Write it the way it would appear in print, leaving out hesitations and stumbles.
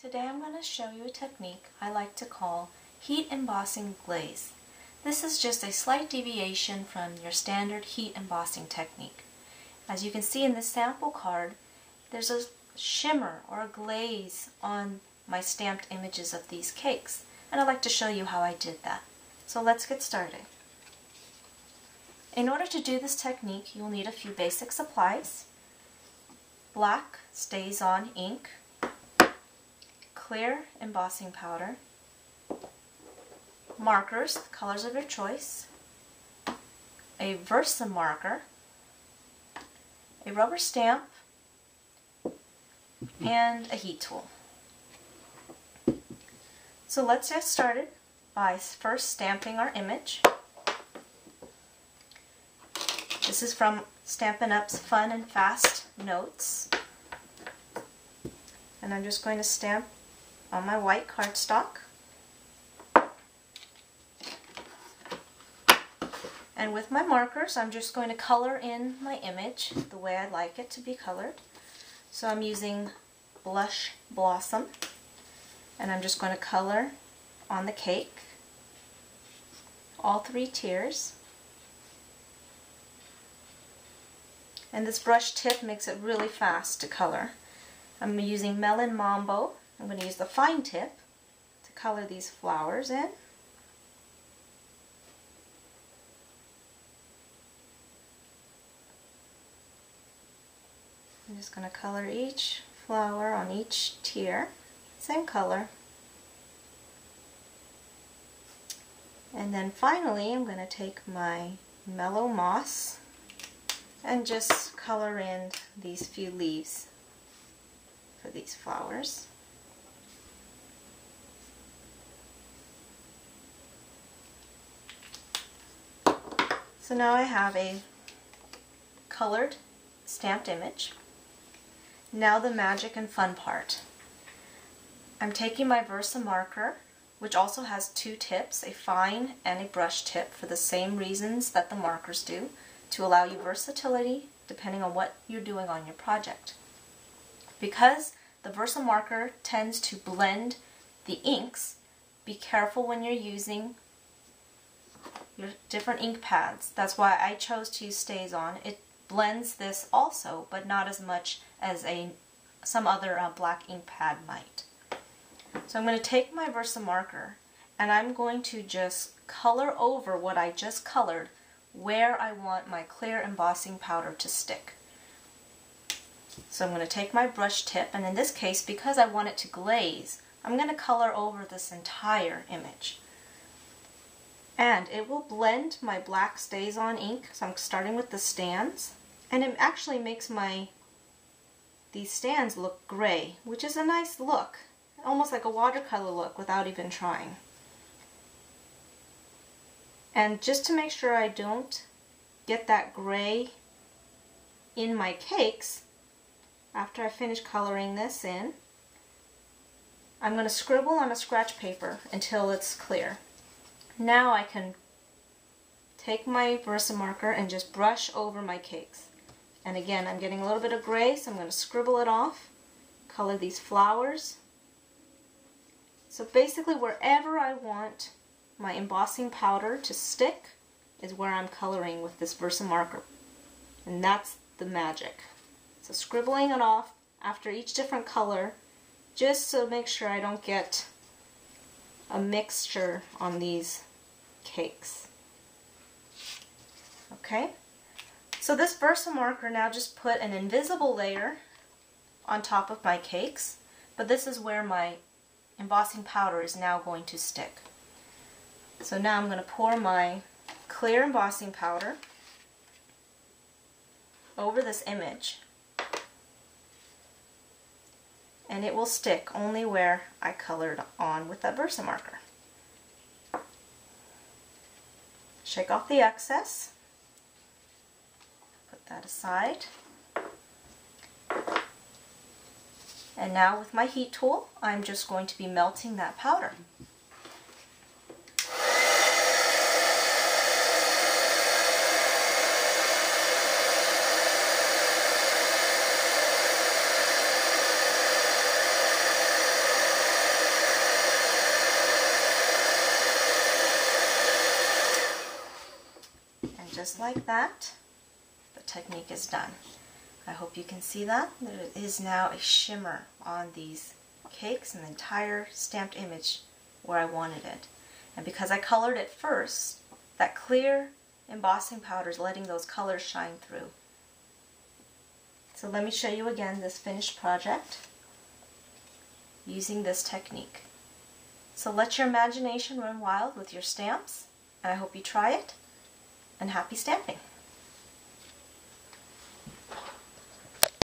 Today I'm going to show you a technique I like to call heat embossing glaze. This is just a slight deviation from your standard heat embossing technique. As you can see in this sample card, there's a shimmer or a glaze on my stamped images of these cakes, and I'd like to show you how I did that. So let's get started. In order to do this technique, you'll need a few basic supplies: black StaysOn ink, clear embossing powder, markers, the colors of your choice, a Versamarker, a rubber stamp, and a heat tool. So let's get started by first stamping our image. This is from Stampin' Up's Fun and Fast Notes. And I'm just going to stamp on my white cardstock. And with my markers, I'm just going to color in my image the way I'd like it to be colored. So I'm using Blush Blossom, and I'm just going to color on the cake, all 3 tiers. And this brush tip makes it really fast to color. I'm using Melon Mambo. I'm going to use the fine tip to color these flowers in. I'm just going to color each flower on each tier, same color. And then finally I'm going to take my Mellow Moss and just color in these few leaves for these flowers. So now I have a colored stamped image. Now the magic and fun part. I'm taking my Versamarker, which also has 2 tips, a fine and a brush tip, for the same reasons that the markers do, to allow you versatility depending on what you're doing on your project. Because the Versamarker tends to blend the inks, be careful when you're using your different ink pads. That's why I chose to use StaysOn. It blends this also, but not as much as some other black ink pad might. So I'm going to take my Versamarker and I'm going to just color over what I just colored where I want my clear embossing powder to stick. So I'm going to take my brush tip, and in this case, because I want it to glaze, I'm going to color over this entire image. And it will blend my black StaysOn ink, so I'm starting with the stands, and it actually makes these stands look gray, which is a nice look, almost like a watercolor look without even trying. And just to make sure I don't get that gray in my cakes, after I finish coloring this in, I'm going to scribble on a scratch paper until it's clear. Now I can take my Versamarker and just brush over my cakes. And again, I'm getting a little bit of gray, so I'm going to scribble it off, color these flowers. So basically wherever I want my embossing powder to stick is where I'm coloring with this Versamarker. And that's the magic. So scribbling it off after each different color, just to make sure I don't get a mixture on these cakes. Okay, so this Versamarker now just put an invisible layer on top of my cakes, but this is where my embossing powder is now going to stick. So now I'm going to pour my clear embossing powder over this image, and it will stick only where I colored on with that Versamarker. Shake off the excess, put that aside, and now with my heat tool I'm just going to be melting that powder. just like that, the technique is done. I hope you can see that. There is now a shimmer on these cakes and the entire stamped image where I wanted it. And because I colored it first, that clear embossing powder is letting those colors shine through. So let me show you again this finished project using this technique. So let your imagination run wild with your stamps, and I hope you try it, and happy stamping!